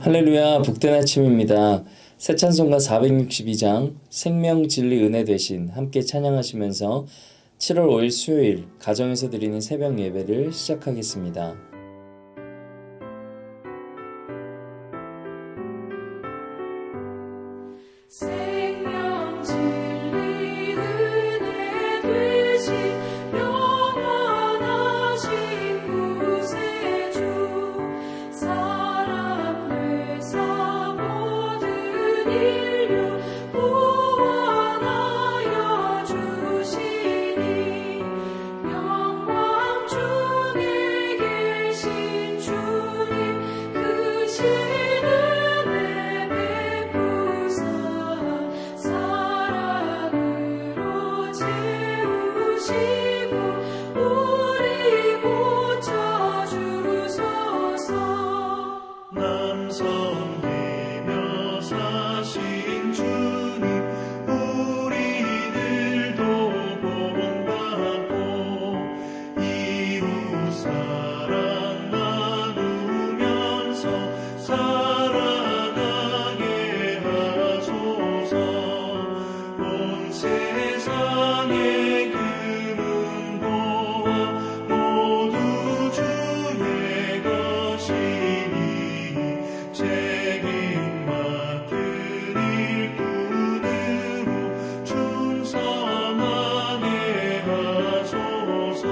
할렐루야, 복된 아침입니다. 새 찬송가 462장 생명 진리 은혜 되신 함께 찬양하시면서 7월 5일 수요일 가정에서 드리는 새벽 예배를 시작하겠습니다. 생명 진리 은혜 되신 영원하신 구세주 사람 되사 모든 인류 구원하여 주시니 영광 중에 계신 주님 크신 은혜 베푸사 사랑으로 채우시고 우리 고쳐주소서. 남성되며 사신 주님 우리들도 본받고 이웃 사랑 나누면서 살아가게 하소서. 온 세상의 금은보화 모두 주의 것이니 책임 맡은 일꾼으로 충성하게 하소서.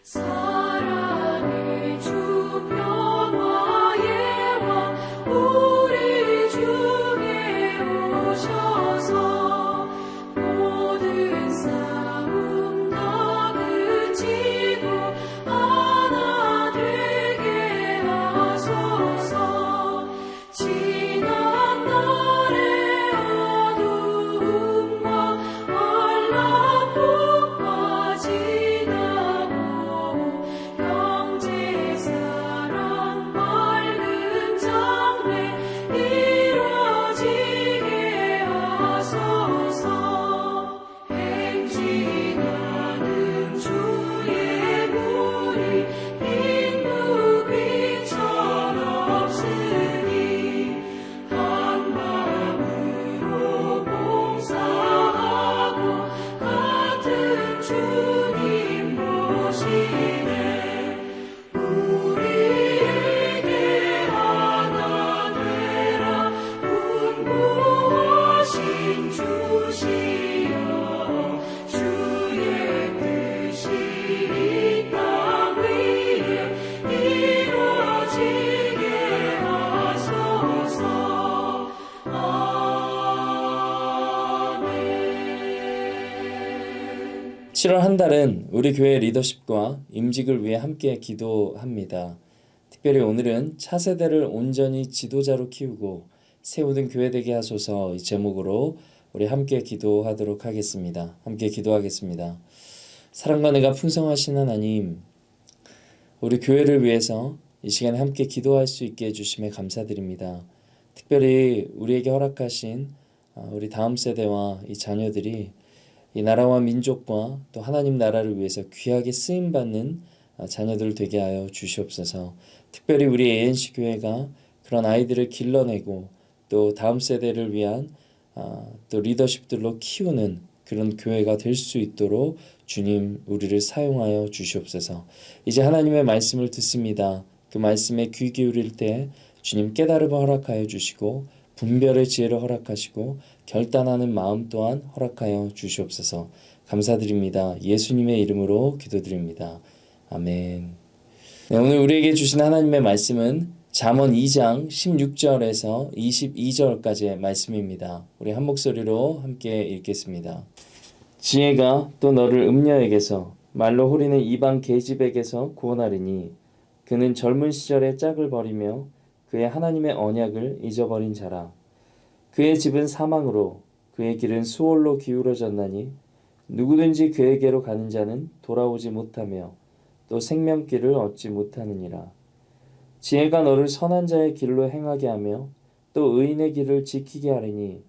사랑의 주 평화의 왕 우리 중에 오셔서 모든 싸움 다 그치고 하나 되게 하소서. 지난 날의 어두움과 환란풍과 지나고 형제 사랑 밝은 장래 이루어지게 하소서. 행진하는 주의 물이 빈부귀천 없으니 한 마음으로 봉사하고 같은 주님 모시네. 우리에게 하나 되라 분부하신 주시여. 주의 뜻이 이 땅 위에 이루어지게 하소서. 아멘. 7월 한 달은 우리 교회 리더십과 임직을 위해 함께 기도합니다. 특별히 오늘은 차세대를 온전히 지도자로 키우고 세우는 교회 되게 하소서 이 제목으로 우리 함께 기도하도록 하겠습니다. 함께 기도하겠습니다. 사랑과 내가 풍성하신 하나님, 우리 교회를 위해서 이 시간에 함께 기도할 수 있게 해주심에 감사드립니다. 특별히 우리에게 허락하신 우리 다음 세대와 이 자녀들이 이 나라와 민족과 또 하나님 나라를 위해서 귀하게 쓰임받는 자녀들 되게 하여 주시옵소서. 특별히 우리 ANC 교회가 그런 아이들을 길러내고 또 다음 세대를 위한 또 리더십들로 키우는 그런 교회가 될 수 있도록 주님 우리를 사용하여 주시옵소서. 이제 하나님의 말씀을 듣습니다. 그 말씀에 귀 기울일 때 주님 깨달음을 허락하여 주시고 분별의 지혜를 허락하시고 결단하는 마음 또한 허락하여 주시옵소서. 감사드립니다. 예수님의 이름으로 기도드립니다. 아멘. 네, 오늘 우리에게 주신 하나님의 말씀은 잠언 2장 16절에서 22절까지의 말씀입니다. 우리 한 목소리로 함께 읽겠습니다. 지혜가 또 너를 음녀에게서 말로 호리는 이방 계집에게서 구원하리니 그는 젊은 시절에 짝을 버리며 그의 하나님의 언약을 잊어버린 자라. 그의 집은 사망으로 그의 길은 수월로 기울어졌나니 누구든지 그에게로 가는 자는 돌아오지 못하며 또 생명길을 얻지 못하느니라. 지혜가 너를 선한 자의 길로 행하게 하며 또 의인의 길을 지키게 하리니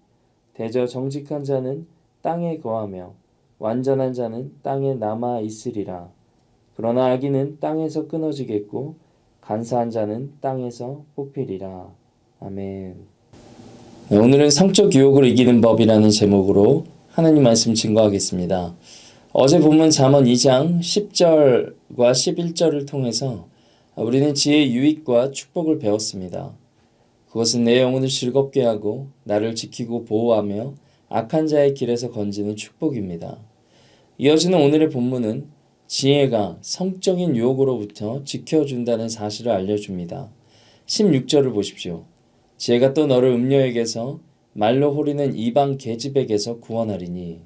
대저 정직한 자는 땅에 거하며 완전한 자는 땅에 남아 있으리라. 그러나 악인은 땅에서 끊어지겠고 간사한 자는 땅에서 뽑히리라. 아멘. 오늘은 성적 유혹을 이기는 법이라는 제목으로 하나님 말씀 증거하겠습니다. 어제 본문 잠언 2장 10절과 11절을 통해서 우리는 지혜의 유익과 축복을 배웠습니다. 그것은 내 영혼을 즐겁게 하고 나를 지키고 보호하며 악한 자의 길에서 건지는 축복입니다. 이어지는 오늘의 본문은 지혜가 성적인 유혹으로부터 지켜준다는 사실을 알려줍니다. 16절을 보십시오. 지혜가 또 너를 음녀에게서 말로 호리는 이방 계집에게서 구원하리니.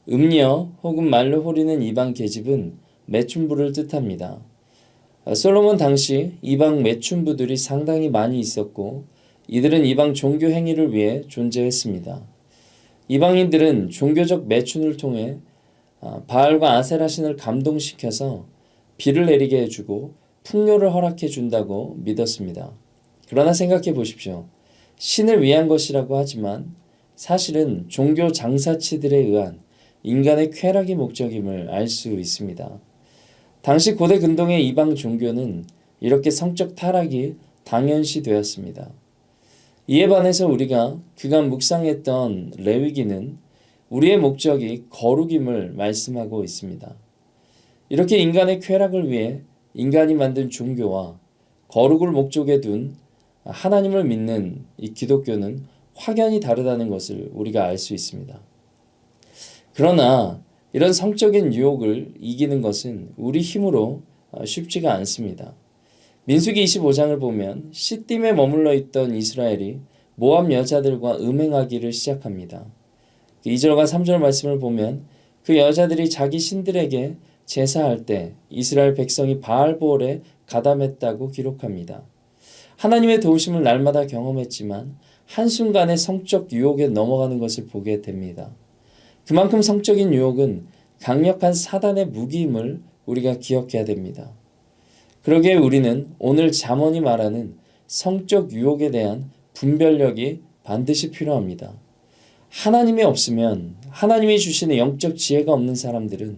음녀 혹은 말로 호리는 이방 계집은 매춘부를 뜻합니다. 솔로몬 당시 이방 매춘부들이 상당히 많이 있었고 이들은 이방 종교 행위를 위해 존재했습니다. 이방인들은 종교적 매춘을 통해 바알과 아세라 신을 감동시켜서 비를 내리게 해주고 풍요를 허락해 준다고 믿었습니다. 그러나 생각해 보십시오. 신을 위한 것이라고 하지만 사실은 종교 장사치들에 의한 인간의 쾌락이 목적임을 알 수 있습니다. 당시 고대 근동의 이방 종교는 이렇게 성적 타락이 당연시되었습니다. 이에 반해서 우리가 그간 묵상했던 레위기는 우리의 목적이 거룩임을 말씀하고 있습니다. 이렇게 인간의 쾌락을 위해 인간이 만든 종교와 거룩을 목적에 둔 하나님을 믿는 이 기독교는 확연히 다르다는 것을 우리가 알 수 있습니다. 그러나 이런 성적인 유혹을 이기는 것은 우리 힘으로 쉽지가 않습니다. 민수기 25장을 보면 시딤에 머물러 있던 이스라엘이 모압 여자들과 음행하기를 시작합니다. 2절과 3절 말씀을 보면 그 여자들이 자기 신들에게 제사할 때 이스라엘 백성이 바알보올에 가담했다고 기록합니다. 하나님의 도우심을 날마다 경험했지만 한순간에 성적 유혹에 넘어가는 것을 보게 됩니다. 그만큼 성적인 유혹은 강력한 사단의 무기임을 우리가 기억해야 됩니다. 그러기에 우리는 오늘 잠언이 말하는 성적 유혹에 대한 분별력이 반드시 필요합니다. 하나님이 없으면 하나님이 주시는 영적 지혜가 없는 사람들은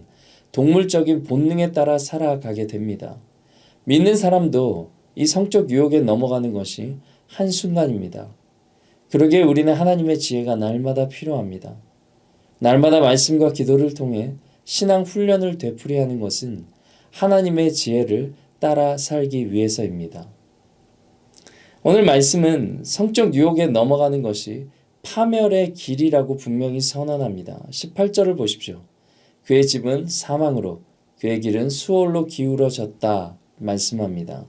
동물적인 본능에 따라 살아가게 됩니다. 믿는 사람도 이 성적 유혹에 넘어가는 것이 한순간입니다. 그러기에 우리는 하나님의 지혜가 날마다 필요합니다. 날마다 말씀과 기도를 통해 신앙 훈련을 되풀이하는 것은 하나님의 지혜를 따라 살기 위해서입니다. 오늘 말씀은 성적 유혹에 넘어가는 것이 파멸의 길이라고 분명히 선언합니다. 18절을 보십시오. 그의 집은 사망으로 그의 길은 수월로 기울어졌다 말씀합니다.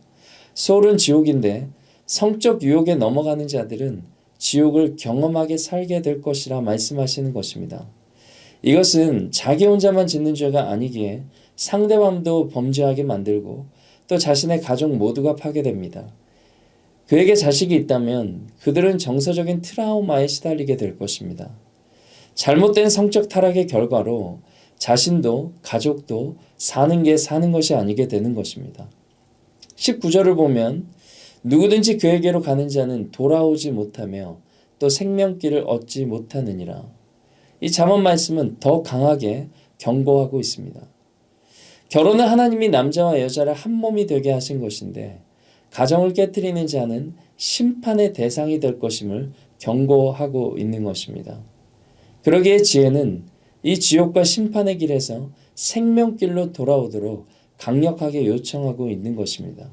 수월은 지옥인데 성적 유혹에 넘어가는 자들은 지옥을 경험하게 살게 될 것이라 말씀하시는 것입니다. 이것은 자기 혼자만 짓는 죄가 아니기에 상대방도 범죄하게 만들고 또 자신의 가족 모두가 파괴됩니다. 그에게 자식이 있다면 그들은 정서적인 트라우마에 시달리게 될 것입니다. 잘못된 성적 타락의 결과로 자신도 가족도 사는 게 사는 것이 아니게 되는 것입니다. 19절을 보면 누구든지 그에게로 가는 자는 돌아오지 못하며 또 생명길을 얻지 못하느니라. 이 잠언 말씀은 더 강하게 경고하고 있습니다. 결혼은 하나님이 남자와 여자를 한 몸이 되게 하신 것인데 가정을 깨트리는 자는 심판의 대상이 될 것임을 경고하고 있는 것입니다. 그러기에 지혜는 이 지옥과 심판의 길에서 생명길로 돌아오도록 강력하게 요청하고 있는 것입니다.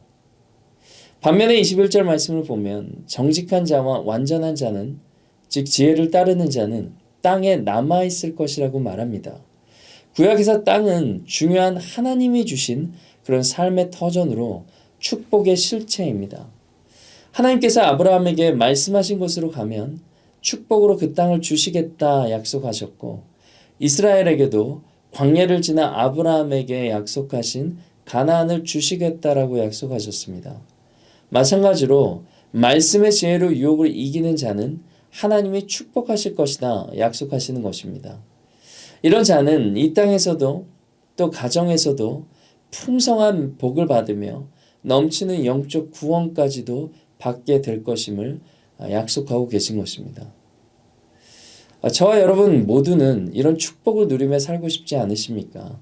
반면에 21절 말씀을 보면 정직한 자와 완전한 자는 즉 지혜를 따르는 자는 땅에 남아있을 것이라고 말합니다. 구약에서 땅은 중요한 하나님이 주신 그런 삶의 터전으로 축복의 실체입니다. 하나님께서 아브라함에게 말씀하신 곳으로 가면 축복으로 그 땅을 주시겠다 약속하셨고 이스라엘에게도 광야를 지나 아브라함에게 약속하신 가나안을 주시겠다라고 약속하셨습니다. 마찬가지로 말씀의 지혜로 유혹을 이기는 자는 하나님이 축복하실 것이다 약속하시는 것입니다. 이런 자는 이 땅에서도 또 가정에서도 풍성한 복을 받으며 넘치는 영적 구원까지도 받게 될 것임을 약속하고 계신 것입니다. 저와 여러분 모두는 이런 축복을 누리며 살고 싶지 않으십니까?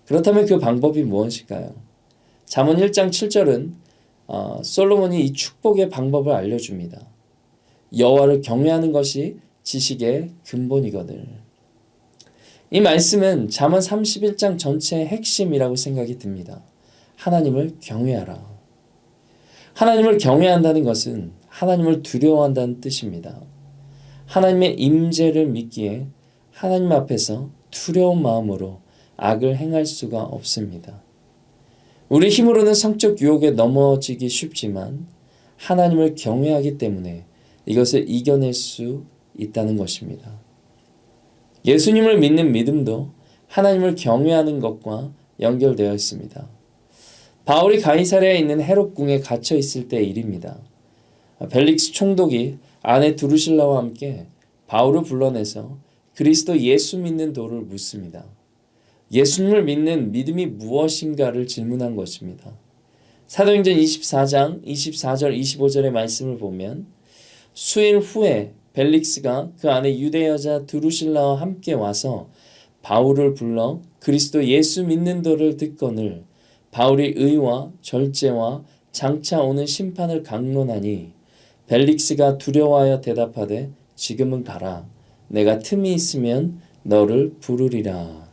그렇다면 그 방법이 무엇일까요? 잠언 1장 7절은 솔로몬이 이 축복의 방법을 알려줍니다. 여호와를 경외하는 것이 지식의 근본이거늘. 이 말씀은 잠언 31장 전체의 핵심이라고 생각이 듭니다. 하나님을 경외하라. 하나님을 경외한다는 것은 하나님을 두려워한다는 뜻입니다. 하나님의 임재를 믿기에 하나님 앞에서 두려운 마음으로 악을 행할 수가 없습니다. 우리 힘으로는 성적 유혹에 넘어지기 쉽지만 하나님을 경외하기 때문에 이것을 이겨낼 수 있다는 것입니다. 예수님을 믿는 믿음도 하나님을 경외하는 것과 연결되어 있습니다. 바울이 가이사랴에 있는 헤롯궁에 갇혀 있을 때의 일입니다. 벨릭스 총독이 아내 두루실라와 함께 바울을 불러내서 그리스도 예수 믿는 도를 묻습니다. 예수님을 믿는 믿음이 무엇인가를 질문한 것입니다. 사도행전 24장 24절 25절의 말씀을 보면 수일 후에 벨릭스가 그 안에 유대 여자 두루실라와 함께 와서 바울을 불러 그리스도 예수 믿는 도를 듣거늘 바울이 의와 절제와 장차 오는 심판을 강론하니 벨릭스가 두려워하여 대답하되 지금은 가라. 내가 틈이 있으면 너를 부르리라.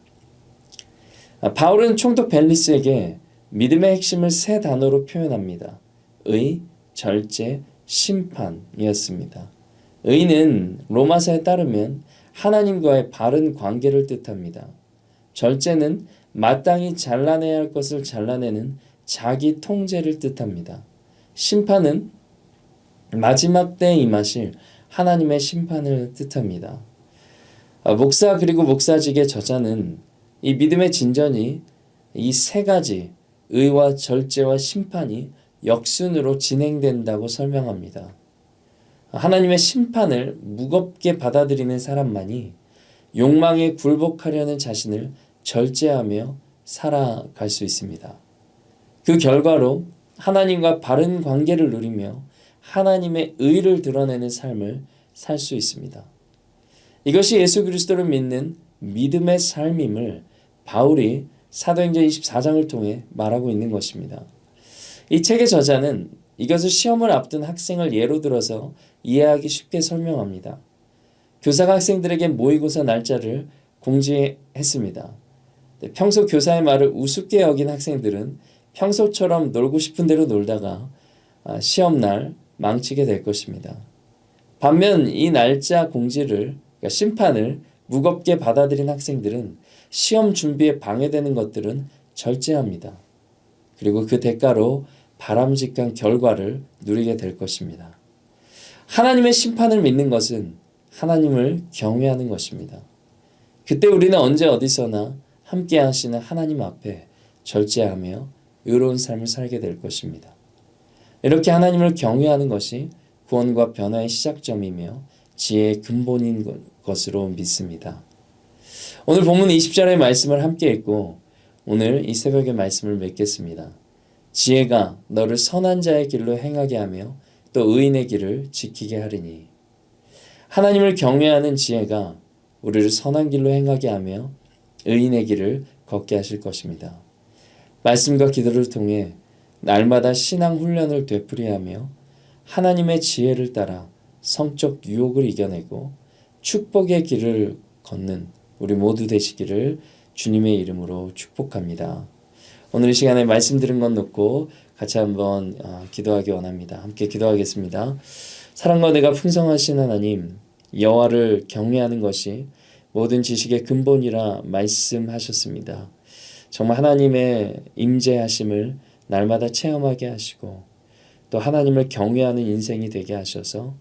바울은 총독 벨릭스에게 믿음의 핵심을 세 단어로 표현합니다. 의, 절제, 심판이었습니다. 의는 로마서에 따르면 하나님과의 바른 관계를 뜻합니다. 절제는 마땅히 잘라내야 할 것을 잘라내는 자기 통제를 뜻합니다. 심판은 마지막 때에 임하실 하나님의 심판을 뜻합니다. 목사 그리고 목사직의 저자는 이 믿음의 진전이 이 세 가지 의와 절제와 심판이 역순으로 진행된다고 설명합니다. 하나님의 심판을 무겁게 받아들이는 사람만이 욕망에 굴복하려는 자신을 절제하며 살아갈 수 있습니다. 그 결과로 하나님과 바른 관계를 누리며 하나님의 의를 드러내는 삶을 살 수 있습니다. 이것이 예수 그리스도를 믿는 믿음의 삶임을 바울이 사도행전 24장을 통해 말하고 있는 것입니다. 이 책의 저자는 이것을 시험을 앞둔 학생을 예로 들어서 이해하기 쉽게 설명합니다. 교사가 학생들에게 모의고사 날짜를 공지했습니다. 평소 교사의 말을 우습게 여긴 학생들은 평소처럼 놀고 싶은 대로 놀다가 시험날 망치게 될 것입니다. 반면 이 날짜 공지를, 그러니까 심판을 무겁게 받아들인 학생들은 시험 준비에 방해되는 것들은 절제합니다. 그리고 그 대가로 바람직한 결과를 누리게 될 것입니다. 하나님의 심판을 믿는 것은 하나님을 경외하는 것입니다. 그때 우리는 언제 어디서나 함께 하시는 하나님 앞에 절제하며 의로운 삶을 살게 될 것입니다. 이렇게 하나님을 경외하는 것이 구원과 변화의 시작점이며 지혜의 근본인 것으로 믿습니다. 오늘 본문 20절의 말씀을 함께 읽고 오늘 이 새벽의 말씀을 맺겠습니다. 지혜가 너를 선한 자의 길로 행하게 하며 또 의인의 길을 지키게 하리니. 하나님을 경외하는 지혜가 우리를 선한 길로 행하게 하며 의인의 길을 걷게 하실 것입니다. 말씀과 기도를 통해 날마다 신앙 훈련을 되풀이하며 하나님의 지혜를 따라 성적 유혹을 이겨내고 축복의 길을 걷는 우리 모두 되시기를 주님의 이름으로 축복합니다. 오늘 이 시간에 말씀 들은 것 놓고 같이 한번 기도하기 원합니다. 함께 기도하겠습니다. 사랑과 내가 풍성하신 하나님, 여호와를 경외하는 것이 모든 지식의 근본이라 말씀하셨습니다. 정말 하나님의 임재하심을 날마다 체험하게 하시고 또 하나님을 경외하는 인생이 되게 하셔서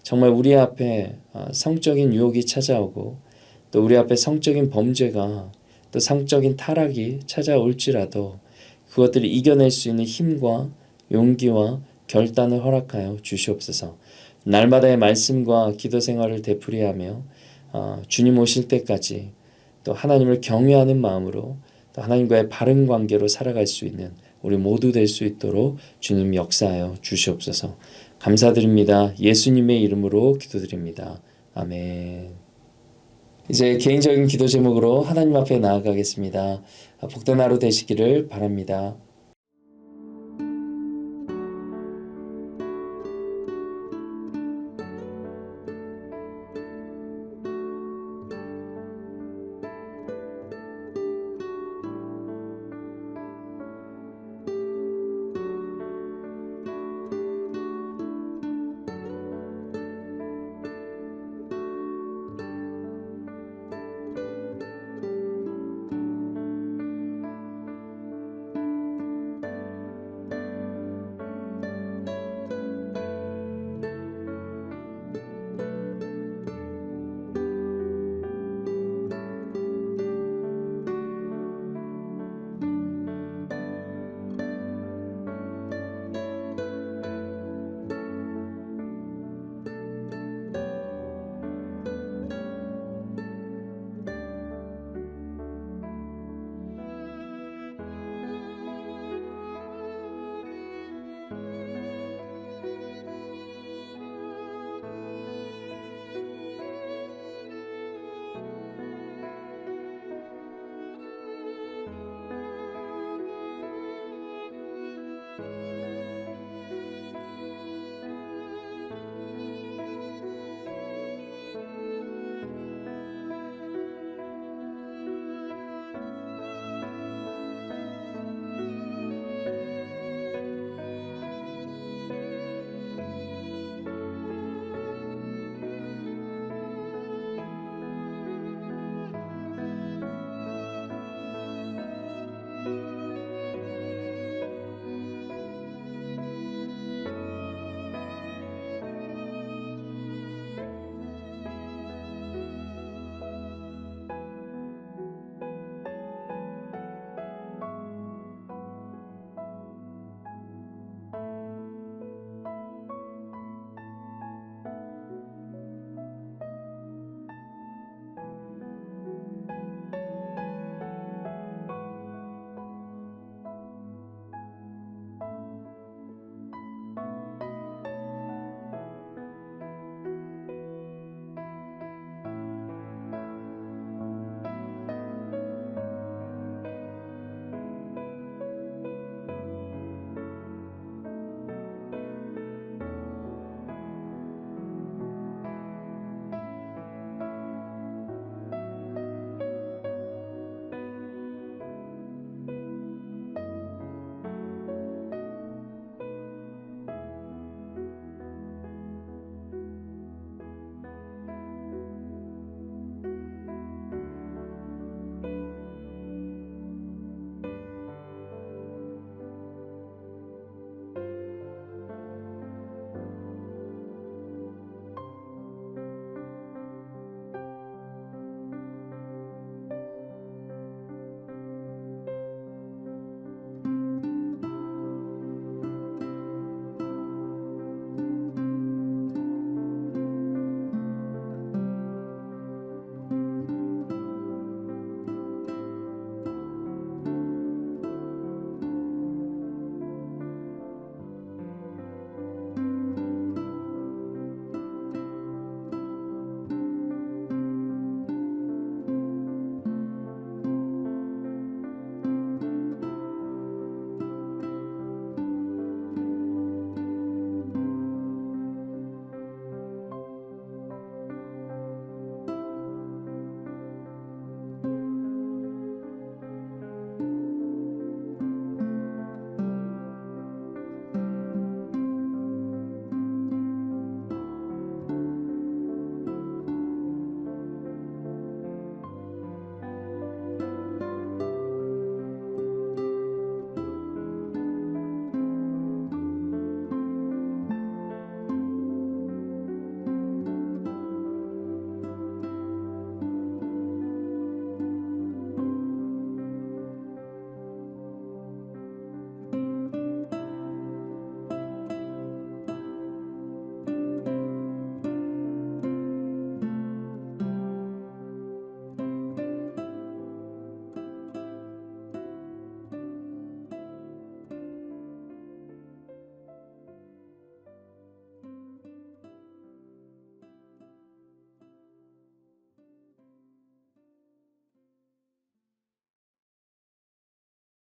정말 우리 앞에 성적인 유혹이 찾아오고 또 우리 앞에 성적인 범죄가 또 성적인 타락이 찾아올지라도 그것들을 이겨낼 수 있는 힘과 용기와 결단을 허락하여 주시옵소서. 날마다의 말씀과 기도 생활을 되풀이하며 주님 오실 때까지 또 하나님을 경외하는 마음으로 또 하나님과의 바른 관계로 살아갈 수 있는 우리 모두 될 수 있도록 주님 역사하여 주시옵소서. 감사드립니다. 예수님의 이름으로 기도드립니다. 아멘. 이제 개인적인 기도 제목으로 하나님 앞에 나아가겠습니다. 복된 하루 되시기를 바랍니다.